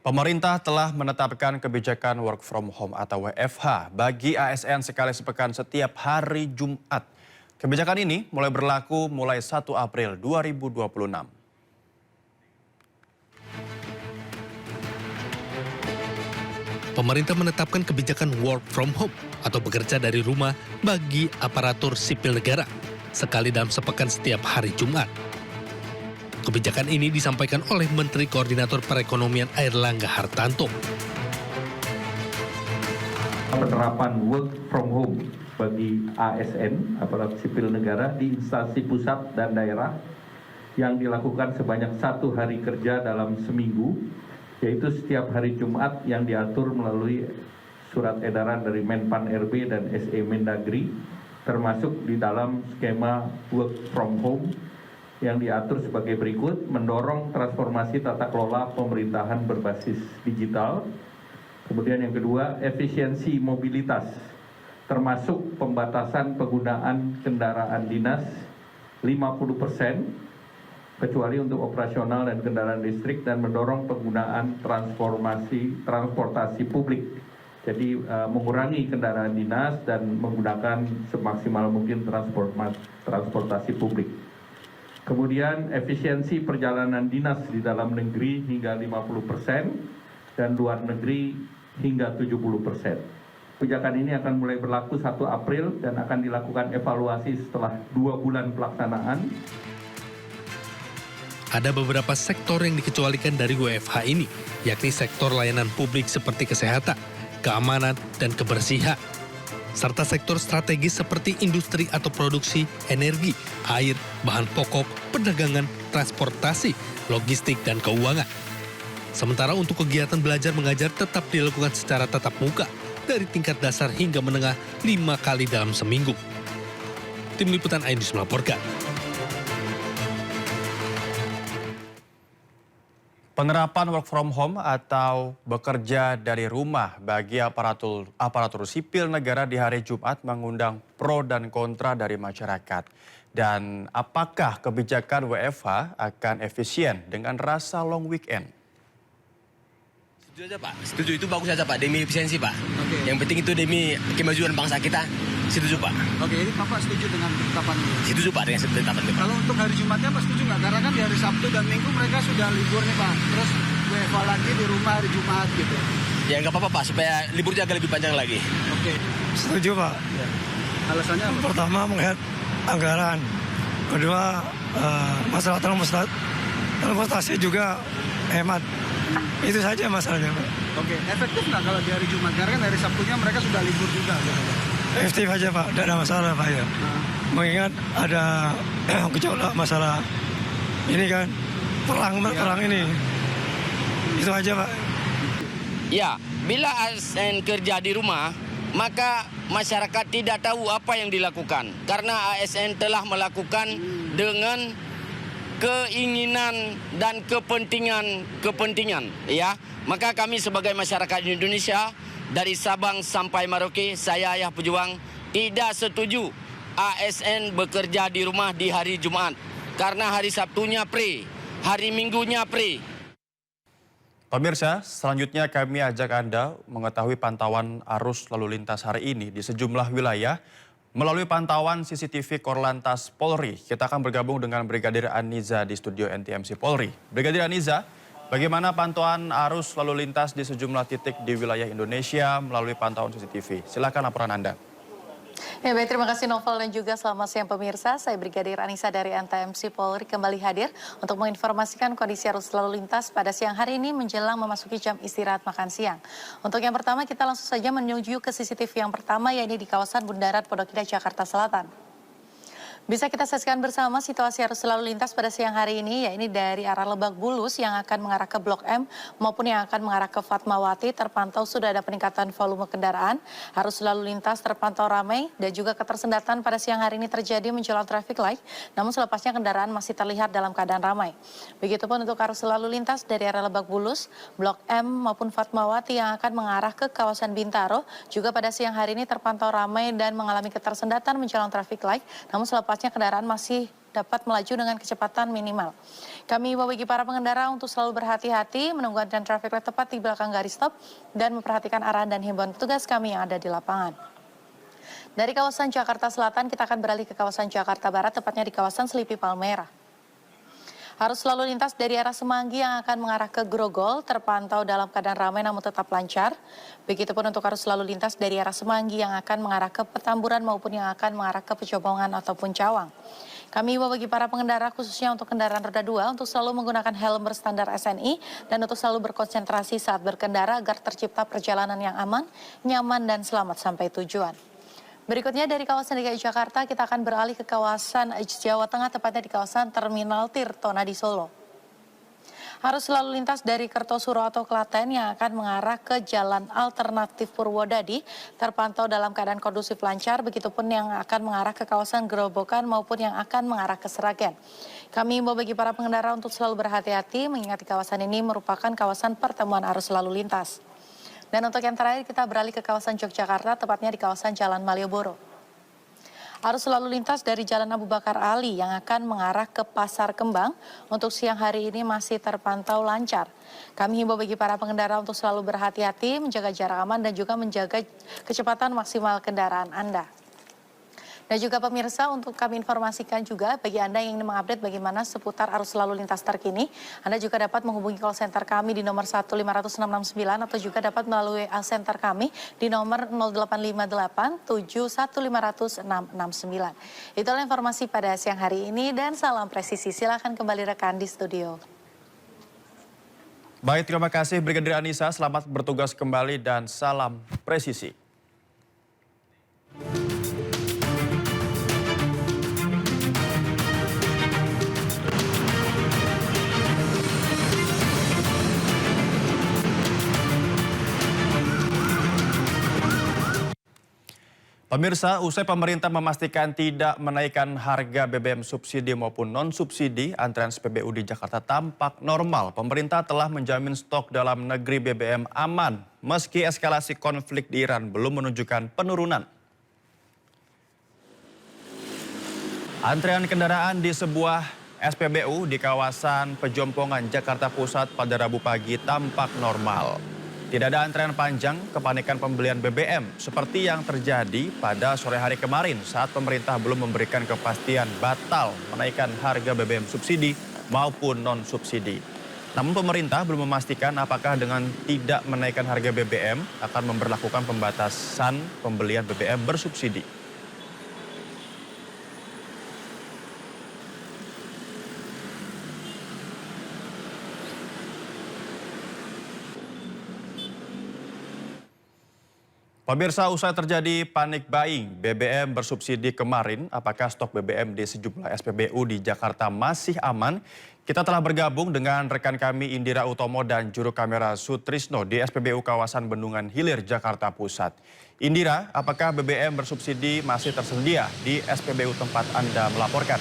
Pemerintah telah menetapkan kebijakan work from home atau WFH bagi ASN sekali sepekan setiap hari Jumat. Kebijakan ini mulai berlaku mulai 1 April 2026. Pemerintah menetapkan kebijakan work from home atau bekerja dari rumah bagi aparatur sipil negara sekali dalam sepekan setiap hari Jumat. Kebijakan ini disampaikan oleh Menteri Koordinator Perekonomian Airlangga Hartarto. Penerapan work from home bagi ASN, aparatur sipil negara di instansi pusat dan daerah yang dilakukan sebanyak 1 hari kerja dalam seminggu, yaitu setiap hari Jumat yang diatur melalui surat edaran dari Menpan RB dan SE Mendagri, termasuk di dalam skema work from home yang diatur sebagai berikut: mendorong transformasi tata kelola pemerintahan berbasis digital. Kemudian yang kedua, efisiensi mobilitas, termasuk pembatasan penggunaan kendaraan dinas 50%, kecuali untuk operasional dan kendaraan listrik, dan mendorong penggunaan transportasi publik. Jadi mengurangi kendaraan dinas dan menggunakan semaksimal mungkin transportasi publik. Kemudian efisiensi perjalanan dinas di dalam negeri hingga 50% dan luar negeri hingga 70%. Kebijakan ini akan mulai berlaku 1 April dan akan dilakukan evaluasi setelah 2 bulan pelaksanaan. Ada beberapa sektor yang dikecualikan dari WFH ini, yakni sektor layanan publik seperti kesehatan, keamanan, dan kebersihan, serta sektor strategis seperti industri atau produksi, energi, air, bahan pokok, perdagangan, transportasi, logistik, dan keuangan. Sementara untuk kegiatan belajar mengajar tetap dilakukan secara tatap muka dari tingkat dasar hingga menengah 5 kali dalam seminggu. Tim Liputan iNews melaporkan. Penerapan work from home atau bekerja dari rumah bagi aparatur sipil negara di hari Jumat mengundang pro dan kontra dari masyarakat. Dan apakah kebijakan WFH akan efisien dengan rasa long weekend? Setuju aja Pak, setuju, itu bagus aja Pak, demi efisiensi Pak. Oke. Yang penting itu demi kemajuan bangsa kita, setuju Pak. Oke, ini Bapak setuju dengan penetapan ini? Setuju Pak dengan penetapan ini Pak. Kalau untuk hari Jumatnya Pak setuju nggak? Karena kan di hari Sabtu dan Minggu mereka sudah libur nih Pak. Terus WFH lagi di rumah hari Jumat gitu. Ya nggak apa-apa Pak, supaya liburnya agak lebih panjang lagi. Oke. Setuju Pak. Ya. Alasannya apa? Pertama melihat anggaran. Kedua masalah transportasi juga hemat. Itu saja masalahnya Pak. Oke, efektif nggak kalau di hari Jumat? Karena kan hari Sabtunya mereka sudah libur juga. Gitu. Efektif aja Pak, tidak ada masalah Pak ya. Mengingat ada gejolak masalah ini kan, perang ini. Itu aja Pak. Ya, bila ASN kerja di rumah, maka masyarakat tidak tahu apa yang dilakukan. Karena ASN telah melakukan dengan keinginan dan kepentingan, ya. Maka kami sebagai masyarakat Indonesia dari Sabang sampai Merauke, saya Ayah Pejuang tidak setuju ASN bekerja di rumah di hari Jumat. Karena hari Sabtunya free, hari Minggunya free. Pemirsa, selanjutnya kami ajak Anda mengetahui pantauan arus lalu lintas hari ini di sejumlah wilayah melalui pantauan CCTV Korlantas Polri. Kita akan bergabung dengan Brigadir Aniza di studio NTMC Polri. Brigadir Aniza, bagaimana pantauan arus lalu lintas di sejumlah titik di wilayah Indonesia melalui pantauan CCTV? Silakan laporan Anda. Ya baik, terima kasih Novel dan juga selamat siang pemirsa. Saya Brigadir Anissa dari NTMC Polri kembali hadir untuk menginformasikan kondisi arus lalu lintas pada siang hari ini menjelang memasuki jam istirahat makan siang. Untuk yang pertama kita langsung saja menuju ke CCTV yang pertama, yaitu di kawasan Bundaran Pondok Indah, Jakarta Selatan. Bisa kita saksikan bersama situasi arus lalu lintas pada siang hari ini, yakni dari arah Lebak Bulus yang akan mengarah ke Blok M maupun yang akan mengarah ke Fatmawati terpantau sudah ada peningkatan volume kendaraan. Arus lalu lintas terpantau ramai dan juga ketersendatan pada siang hari ini terjadi menjelang traffic light, namun selepasnya kendaraan masih terlihat dalam keadaan ramai. Begitupun untuk arus lalu lintas dari arah Lebak Bulus, Blok M maupun Fatmawati yang akan mengarah ke kawasan Bintaro juga pada siang hari ini terpantau ramai dan mengalami ketersendatan menjelang traffic light, namun selepasnya tepatnya kendaraan masih dapat melaju dengan kecepatan minimal. Kami himbau bagi para pengendara untuk selalu berhati-hati, menunggu antrian traffic light tepat di belakang garis stop, dan memperhatikan arahan dan himbauan petugas kami yang ada di lapangan. Dari kawasan Jakarta Selatan, kita akan beralih ke kawasan Jakarta Barat, tepatnya di kawasan Selipi Palmerah. Arus lalu lintas dari arah Semanggi yang akan mengarah ke Grogol terpantau dalam keadaan ramai namun tetap lancar. Begitupun untuk arus lalu lintas dari arah Semanggi yang akan mengarah ke Petamburan maupun yang akan mengarah ke Pejompongan ataupun Cawang. Kami himbau bagi para pengendara khususnya untuk kendaraan roda 2 untuk selalu menggunakan helm berstandar SNI dan untuk selalu berkonsentrasi saat berkendara agar tercipta perjalanan yang aman, nyaman dan selamat sampai tujuan. Berikutnya dari kawasan DKI Jakarta, kita akan beralih ke kawasan Jawa Tengah, tepatnya di kawasan Terminal Tirtona di Solo. Arus lalu lintas dari Kertosuro atau Klaten yang akan mengarah ke Jalan Alternatif Purwodadi terpantau dalam keadaan kondusif lancar, begitupun yang akan mengarah ke kawasan Gerobokan maupun yang akan mengarah ke Seragen. Kami himbau bagi para pengendara untuk selalu berhati-hati mengingat kawasan ini merupakan kawasan pertemuan arus lalu lintas. Dan untuk yang terakhir kita beralih ke kawasan Yogyakarta, tepatnya di kawasan Jalan Malioboro. Arus lalu lintas dari Jalan Abu Bakar Ali yang akan mengarah ke Pasar Kembang untuk siang hari ini masih terpantau lancar. Kami himbau bagi para pengendara untuk selalu berhati-hati, menjaga jarak aman dan juga menjaga kecepatan maksimal kendaraan Anda. Dan juga pemirsa, untuk kami informasikan juga bagi Anda yang ingin mengupdate bagaimana seputar arus lalu lintas terkini, Anda juga dapat menghubungi call center kami di nomor 15669 atau juga dapat melalui center kami di nomor 0858 7150669. Itulah informasi pada siang hari ini dan salam presisi. Silakan kembali rekan di studio. Baik, terima kasih Brigadir Anissa. Selamat bertugas kembali dan salam presisi. Pemirsa, usai pemerintah memastikan tidak menaikkan harga BBM subsidi maupun non-subsidi, antrean SPBU di Jakarta tampak normal. Pemerintah telah menjamin stok dalam negeri BBM aman, meski eskalasi konflik di Iran belum menunjukkan penurunan. Antrean kendaraan di sebuah SPBU di kawasan Pejompongan, Jakarta Pusat pada Rabu pagi tampak normal. Tidak ada antrean panjang, kepanikan pembelian BBM seperti yang terjadi pada sore hari kemarin saat pemerintah belum memberikan kepastian batal menaikkan harga BBM subsidi maupun non-subsidi. Namun pemerintah belum memastikan apakah dengan tidak menaikkan harga BBM akan memberlakukan pembatasan pembelian BBM bersubsidi. Pemirsa, usai terjadi panik buying BBM bersubsidi kemarin, apakah stok BBM di sejumlah SPBU di Jakarta masih aman? Kita telah bergabung dengan rekan kami Indira Utomo dan juru kamera Sutrisno di SPBU kawasan Bendungan Hilir, Jakarta Pusat. Indira, apakah BBM bersubsidi masih tersedia di SPBU tempat Anda melaporkan?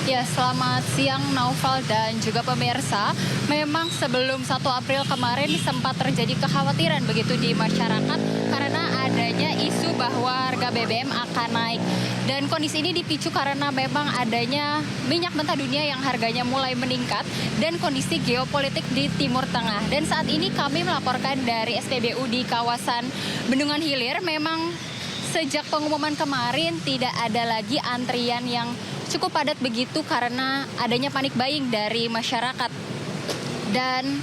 Ya, selamat siang Naufal dan juga pemirsa. Memang sebelum 1 April kemarin sempat terjadi kekhawatiran begitu di masyarakat karena adanya isu bahwa harga BBM akan naik. Dan kondisi ini dipicu karena memang adanya minyak mentah dunia yang harganya mulai meningkat dan kondisi geopolitik di Timur Tengah. Dan saat ini kami melaporkan dari SPBU di kawasan Bendungan Hilir, memang sejak pengumuman kemarin tidak ada lagi antrian yang cukup padat begitu karena adanya panik buying dari masyarakat. Dan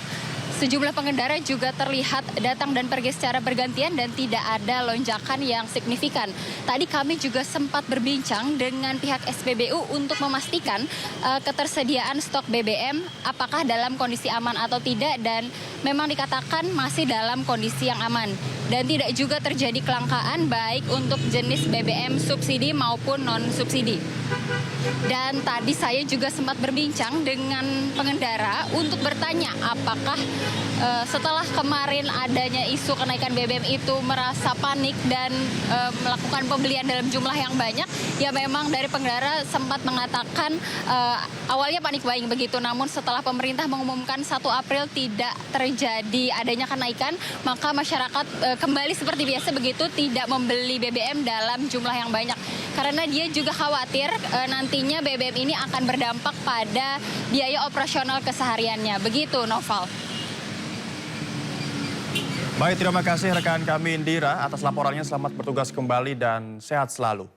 sejumlah pengendara juga terlihat datang dan pergi secara bergantian dan tidak ada lonjakan yang signifikan. Tadi kami juga sempat berbincang dengan pihak SPBU untuk memastikan ketersediaan stok BBM apakah dalam kondisi aman atau tidak, dan memang dikatakan masih dalam kondisi yang aman. Dan tidak juga terjadi kelangkaan baik untuk jenis BBM subsidi maupun non-subsidi. Dan tadi saya juga sempat berbincang dengan pengendara untuk bertanya apakah setelah kemarin adanya isu kenaikan BBM itu merasa panik dan melakukan pembelian dalam jumlah yang banyak. Ya, memang dari pengendara sempat mengatakan awalnya panik buying begitu, namun setelah pemerintah mengumumkan 1 April tidak terjadi adanya kenaikan, maka masyarakat kembali seperti biasa begitu, tidak membeli BBM dalam jumlah yang banyak. Karena dia juga khawatir nantinya BBM ini akan berdampak pada biaya operasional kesehariannya. Begitu, Noval. Baik, terima kasih rekan kami Indira atas laporannya. Selamat bertugas kembali dan sehat selalu.